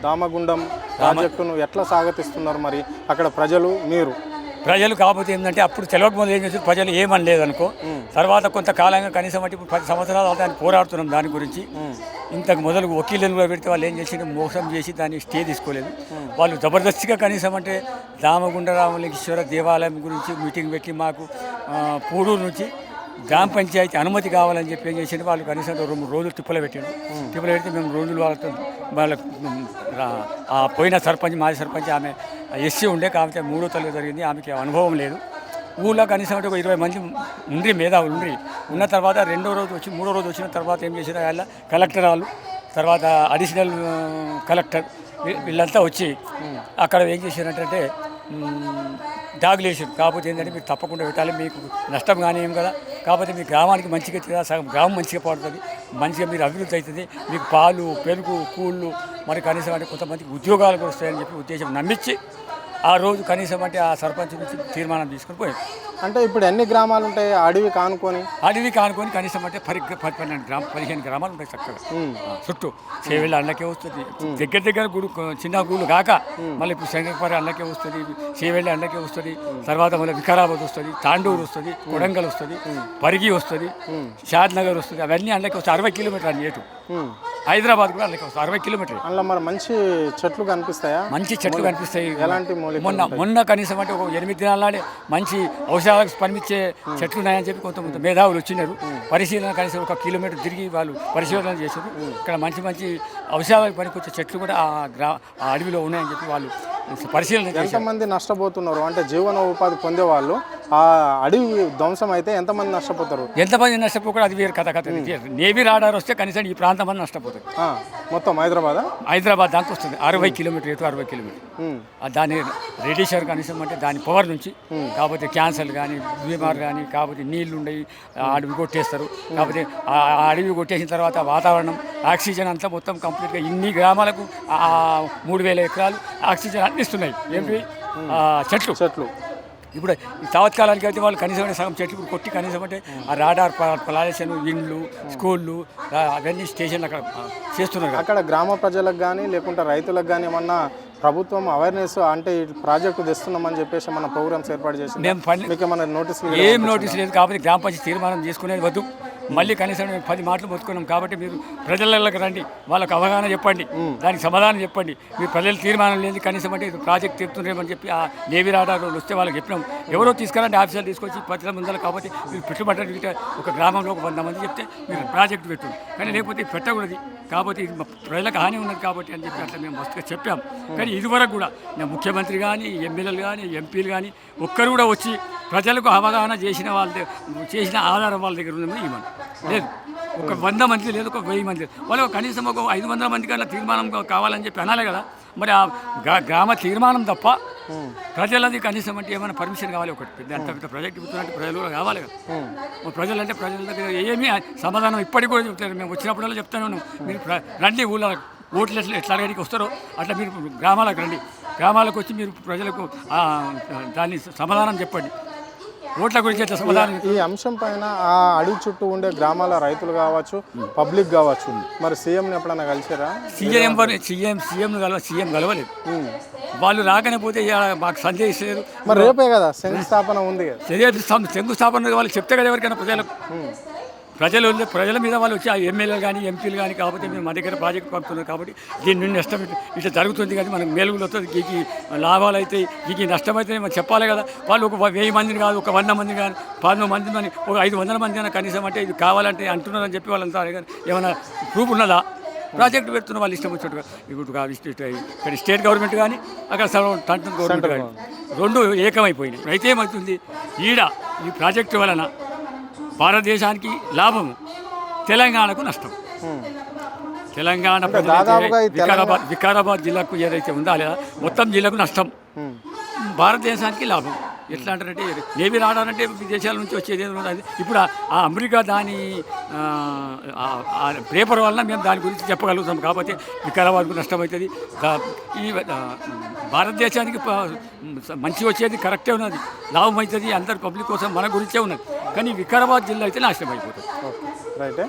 దామగుండం ప్రాజెక్టును ఎట్లా సాగతిస్తున్నారు మరి అక్కడ ప్రజలు మీరు? ప్రజలు కాకపోతే ఏంటంటే అప్పుడు తెలియకముందు ఏం చేసి ప్రజలు ఏమనలేదు అనుకో. తర్వాత కొంతకాలంగా కనీసం అంటే 10 సంవత్సరాలు దాన్ని పోరాడుతున్నాం దాని గురించి. ఇంతకు మొదలు వకీలను కూడా పెడితే వాళ్ళు ఏం చేసి మోసం చేసి దాన్ని స్టే తీసుకోలేదు. వాళ్ళు జబర్దస్తిగా కనీసం అంటే దామగుండరామలింగేశ్వర దేవాలయం గురించి మీటింగ్ పెట్టి మాకు పూడూరు నుంచి గ్రామ పంచాయతీ అనుమతి కావాలని చెప్పి ఏం చేసింది వాళ్ళు కనీసం 2-3 రోజులు తిప్పలు పెట్టారు. తిప్పలు పెడితే మేము 2 రోజులు వాళ్ళ పోయిన సర్పంచ్ మాజీ సర్పంచ్ ఆమె ఎస్సీ ఉండే కాబట్టి 3వ తరగతి జరిగింది. ఆమెకి అనుభవం లేదు. ఊళ్ళో కనీసం అంటే ఒక 20 మంది ఉండ్రి మేధావులు ఉన్న తర్వాత 2వ రోజు వచ్చి 3వ రోజు వచ్చిన తర్వాత ఏం చేశారు వాళ్ళ కలెక్టర్ వాళ్ళు తర్వాత అడిషనల్ కలెక్టర్ వీళ్ళంతా వచ్చి అక్కడ ఏం చేశారంటే డాగులు వేసారు. కాకపోతే ఏంటంటే మీరు తప్పకుండా పెట్టాలి, మీకు నష్టం కానీ ఏం కదా, కాకపోతే మీ గ్రామానికి మంచిగా సగం గ్రామం మంచిగా పడుతుంది, మంచిగా మీరు అభివృద్ధి అవుతుంది, మీకు పాలు పెరుగు కూళ్ళు మరి కనీసం అంటే కొంతమందికి ఉద్యోగాలు కూడా వస్తాయని చెప్పి ఉద్దేశం నమ్మించి ఆ రోజు కనీసం అంటే ఆ సర్పంచ్ నుంచి తీర్మానం తీసుకొని పోయారు. అంటే ఇప్పుడు ఎన్ని గ్రామాలు ఉంటాయి అడవి కానుకొని కనీసం అంటే 15 గ్రామాలు ఉంటాయి చక్కగా చుట్టూ. చేవెళ్ళ అన్నకే వస్తుంది, దగ్గర గుడి చిన్న గుళ్ళు కాక మళ్ళీ ఇప్పుడు శంకరపల్లి అన్నకే వస్తుంది, చేవెళ్ళ అన్నకే వస్తుంది, తర్వాత మళ్ళీ వికారాబాద్ వస్తుంది, తాండూరు వస్తుంది, కొడంగల్ వస్తుంది, పరిగి వస్తుంది, షాద్ నగర్ వస్తుంది. అవన్నీ అన్నకే వస్తాయి. 60 కిలోమీటర్లు అన్ని ఏటు. హైదరాబాద్ కూడా అన్నకే వస్తుంది 60 కిలోమీటర్లు. అందులో మరి మంచి చెట్లు కనిపిస్తాయా? మంచి చెట్లు కనిపిస్తాయి. ఎలాంటి మొన్న కనీసం అంటే ఒక 8 దినాల నాడే మంచి ఔషధాలకు పనిపించే చెట్లు ఉన్నాయని చెప్పి కొంత మేధావులు వచ్చినారు. పరిశీలన కనీసం 1 కిలోమీటర్ తిరిగి వాళ్ళు పరిశీలన చేశారు. ఇక్కడ మంచి ఔషధాలకు పనికొచ్చే చెట్లు కూడా ఆ అడవిలో ఉన్నాయని చెప్పి వాళ్ళు పరిశీలన చేశారు. ఎంతమంది నష్టపోతున్నారు అంటే జీవన ఉపాధి పొందేవాళ్ళు ఆ అడవి ధ్వంసం అయితే ఎంతమంది నష్టపోతారు? ఎంతమంది నష్టపోకుండా అది వేరు కథ. నేవీ రాడార్ వస్తే కనీసం ఈ ప్రాంతం మంది నష్టపోతుంది. మొత్తం హైదరాబాద్ దాకా వస్తుంది 60 కిలోమీటర్ ఎటు 60 కిలోమీటర్. దాని రేడియేషన్ కనీసం అంటే దాని పవర్ నుంచి కాకపోతే క్యాన్సర్ కానీ బీమార్ కానీ కాకపోతే నీళ్లు ఉండయి అడవి కొట్టేస్తారు. కాకపోతే ఆ అడవి కొట్టేసిన తర్వాత వాతావరణం ఆక్సిజన్ అంతా మొత్తం కంప్లీట్గా ఇన్ని గ్రామాలకు 3000 ఎకరాలు ఆక్సిజన్ అందిస్తున్నాయి. ఏంటి చెట్లు. ఇప్పుడు తాత్కాలానికి అయితే వాళ్ళు కనీసం సగం చెట్లు కొట్టి కనీసం అంటే ఆ రాడార్ పొల్యూషన్ ఇండ్లు స్కూళ్ళు అవన్నీ స్టేషన్లు అక్కడ చేస్తున్నారు. అక్కడ గ్రామ ప్రజలకు కానీ లేకుంటే రైతులకు కానీ ఏమన్నా ప్రభుత్వం అవేర్నెస్ అంటే ఈ ప్రాజెక్టు తెస్తున్నామని చెప్పేసి మన ప్రోగ్రామ్స్ ఏర్పాటు చేసి మీకు ఏమన్నా నోటీస్ లేదు. కాబట్టి గ్రామ పంచాయతీ తీర్మానం చేసుకునేది వద్దు. మళ్ళీ కనీసం 10 మాటలు మొత్తుకున్నాం. కాబట్టి మీరు ప్రజలకి రండి, వాళ్ళకు అవగాహన చెప్పండి, దానికి సమాధానం చెప్పండి. మీరు ప్రజల తీర్మానం లేదు కనీసం అంటే ప్రాజెక్ట్ తీరుతుందేమని చెప్పి ఆ నేవీ రాడార్ వస్తే వాళ్ళకి చెప్పినాం. ఎవరో తీసుకురండి ఆఫీసర్లు తీసుకొచ్చి 10 ముందర. కాబట్టి మీరు పెట్టుబడి ఒక గ్రామంలో 100 మంది చెప్తే మీరు ప్రాజెక్టు పెట్టండి, కానీ లేకపోతే పెట్టకూడదు. కాబట్టి ఇది ప్రజలకు హాని ఉన్నది కాబట్టి అని చెప్పి అట్లా మేము మస్తుగా చెప్పాం. కానీ ఇదివరకు కూడా ముఖ్యమంత్రి కానీ ఎమ్మెల్యేలు కానీ ఎంపీలు కానీ ఒక్కరు కూడా వచ్చి ప్రజలకు అవగాహన చేసిన ఆధారం వాళ్ళ దగ్గర ఉందని ఇవ్వండి లేదు. ఒక 100 మంది లేదు, ఒక 1000 మంది లేదు. వాళ్ళు కనీసం ఒక 500 మందికి అలా తీర్మానం కావాలని చెప్పి అనాలి కదా. మరి ఆ గ్రామ తీర్మానం తప్ప ప్రజలది కనీసం అంటే ఏమైనా పర్మిషన్ కావాలి. ఒకటి పెద్ద ప్రాజెక్ట్ ఇప్పుతుంటే ప్రజలు కూడా కావాలి కదా. ప్రజల దగ్గర ఏమీ సమాధానం ఇప్పటికి కూడా చెప్తారు. మేము వచ్చినప్పుడల్లా చెప్తాను, మీరు రండి ఊళ్ళో ఓట్లు ఎట్లా అడిగి వస్తారో అట్లా మీరు గ్రామాలకు రండి. గ్రామాలకు వచ్చి మీరు ప్రజలకు దాన్ని సమాధానం చెప్పండి. ఓట్ల గురించి ఎట్లా సమాధానం. ఈ అంశం పైన ఆ అడవి చుట్టూ ఉండే గ్రామాల రైతులు కావచ్చు, పబ్లిక్ కావచ్చు, మరి సీఎంని ఎప్పుడైనా కలిసారా? సీఎం కలవలేదు. వాళ్ళు రాకనే పోతే మాకు సంజయ్ ఇస్తారు. మరి రేపే కదా శంకుస్థాపన ఉంది కదా. శంకుస్థాపన వాళ్ళు చెప్తే కదా ఎవరికైనా ప్రజల మీద వాళ్ళు వచ్చి ఆ ఎమ్మెల్యేలు కానీ ఎంపీలు కానీ కాకపోతే మేము మా దగ్గర ప్రాజెక్ట్ పంపుతున్నారు కాబట్టి దీని నుండి నష్టం ఇట్లా జరుగుతుంది. కానీ మనకు మేలుగులు వస్తుంది, గీకి లాభాలు అవుతాయి, గీకి నష్టం అయితే మనం చెప్పాలి కదా. వాళ్ళు ఒక 1000 మందిని కాదు, ఒక 100 మందిని కానీ 12 మంది కానీ ఒక 500 మంది అయినా కనీసం అంటే ఇది కావాలంటే అంటున్నారని చెప్పి వాళ్ళంతా ఏమైనా ప్రూఫ్ ఉన్నదా? ప్రాజెక్టు పెడుతున్న వాళ్ళు ఇష్టం వచ్చినట్టుగా ఇక్కడ స్టేట్ గవర్నమెంట్ కానీ అక్కడ సెంట్రల్ గవర్నమెంట్ కానీ 2 ఏకమైపోయినాయి. అయితే ఏమవుతుంది, ఈ ప్రాజెక్టు వలన భారతదేశానికి లాభము, తెలంగాణకు నష్టం. తెలంగాణ వికారాబాద్ జిల్లాకు ఏదైతే ఉందో లేదా మొత్తం జిల్లాకు నష్టం, భారతదేశానికి లాభం. ఎట్లా అంటారంటే నేవీ రాడారంటే విదేశాల నుంచి వచ్చేది అది. ఇప్పుడు ఆ అమెరికా దాని పేపర్ వలన మేము దాని గురించి చెప్పగలుగుతాం. కాబట్టి వికారాబాద్కు నష్టమవుతుంది. ఈ భారతదేశానికి మంచి వచ్చేది కరెక్టే ఉన్నది, లాభం అవుతుంది, అందరు పబ్లిక్ కోసం మన గురించే ఉన్నది. కానీ వికారాబాద్ జిల్లా అయితే నాశనం అయిపోతుంది. రైటే.